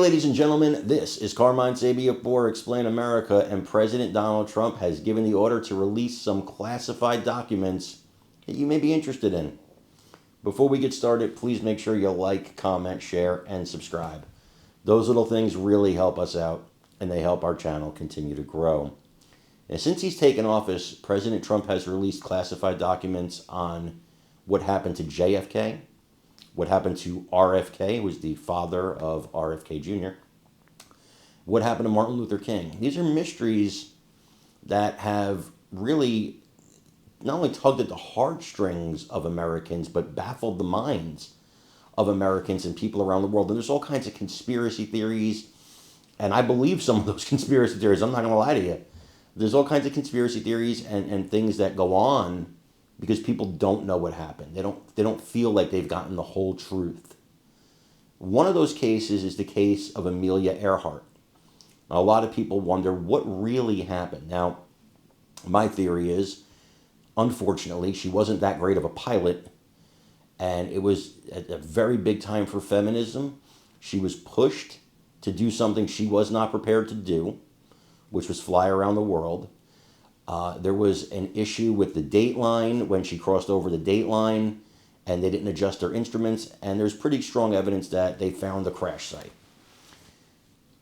ladies and gentlemen, this is Carmine Sabia for Explain America, and President Donald Trump has given the order to release some classified documents that you may be interested in. Before we get started, please make sure you like, comment, share, and subscribe. Those little things really help us out, and they help our channel continue to grow. And since he's taken office, President Trump has released classified documents on what happened to JFK, what happened to RFK, who was the father of RFK Jr., what happened to Martin Luther King. These are mysteries that have really not only tugged at the heartstrings of Americans, but baffled the minds of Americans and people around the world. And there's all kinds of conspiracy theories, and I believe some of those conspiracy theories. I'm not going to lie to you. There's all kinds of conspiracy theories and things that go on because people don't know what happened. They don't feel like they've gotten the whole truth. One of those cases is the case of Amelia Earhart. Now, a lot of people wonder what really happened. Now, my theory is, unfortunately, she wasn't that great of a pilot, and it was a very big time for feminism. She was pushed to do something she was not prepared to do, which was fly around the world. There was an issue with the date line when she crossed over the date line, and they didn't adjust their instruments, and there's pretty strong evidence that they found the crash site.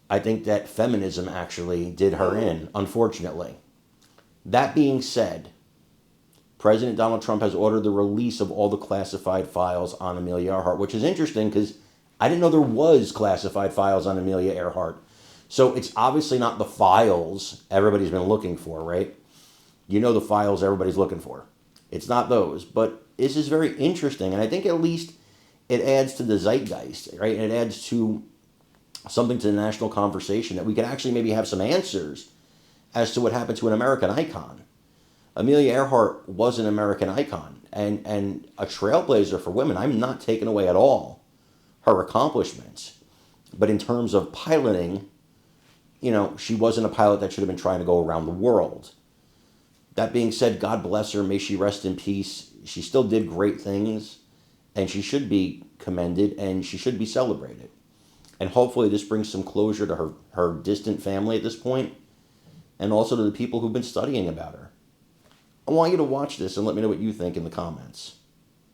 I think that feminism actually did her in, unfortunately. That being said, President Donald Trump has ordered the release of all the classified files on Amelia Earhart, which is interesting because I didn't know there was classified files on Amelia Earhart. So it's obviously not the files everybody's been looking for, right? You know the files everybody's looking for. It's not those, but this is very interesting, and I think at least it adds to the zeitgeist, right? And it adds to something to the national conversation that we can actually maybe have some answers as to what happened to an American icon. Amelia Earhart was an American icon and a trailblazer for women. I'm not taking away at all her accomplishments, but in terms of piloting, she wasn't a pilot that should have been trying to go around the world. That being said, God bless her. May she rest in peace. She still did great things, and she should be commended, and she should be celebrated. And hopefully this brings some closure to her distant family at this point, and also to the people who've been studying about her. I want you to watch this and let me know what you think in the comments.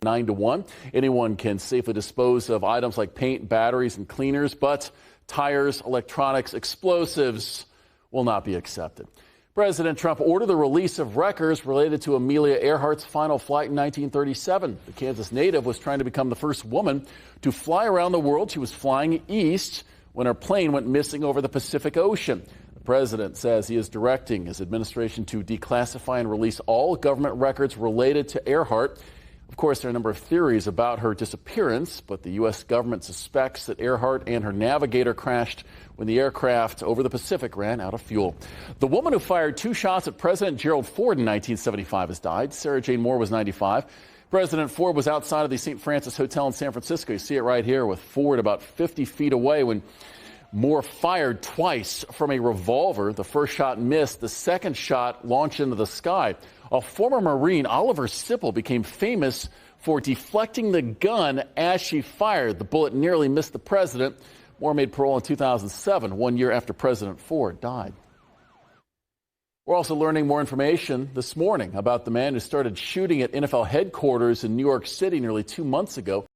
9-1. Anyone can safely dispose of items like paint, batteries, and cleaners, but tires, electronics, explosives will not be accepted. President Trump ordered the release of records related to Amelia Earhart's final flight in 1937. The Kansas native was trying to become the first woman to fly around the world. She was flying east when her plane went missing over the Pacific Ocean. The president says he is directing his administration to declassify and release all government records related to Earhart. Of course, there are a number of theories about her disappearance, but the U.S. government suspects that Earhart and her navigator crashed when the aircraft over the Pacific ran out of fuel. The woman who fired 2 shots at President Gerald Ford in 1975 has died. Sarah Jane Moore was 95. President Ford was outside of the St. Francis Hotel in San Francisco. You see it right here with Ford about 50 feet away when Moore fired twice from a revolver. The first shot missed. The second shot launched into the sky. A former Marine, Oliver Sipple, became famous for deflecting the gun as she fired. The bullet nearly missed the president. Moore made parole in 2007, 1 year after President Ford died. We're also learning more information this morning about the man who started shooting at NFL headquarters in New York City nearly 2 months ago.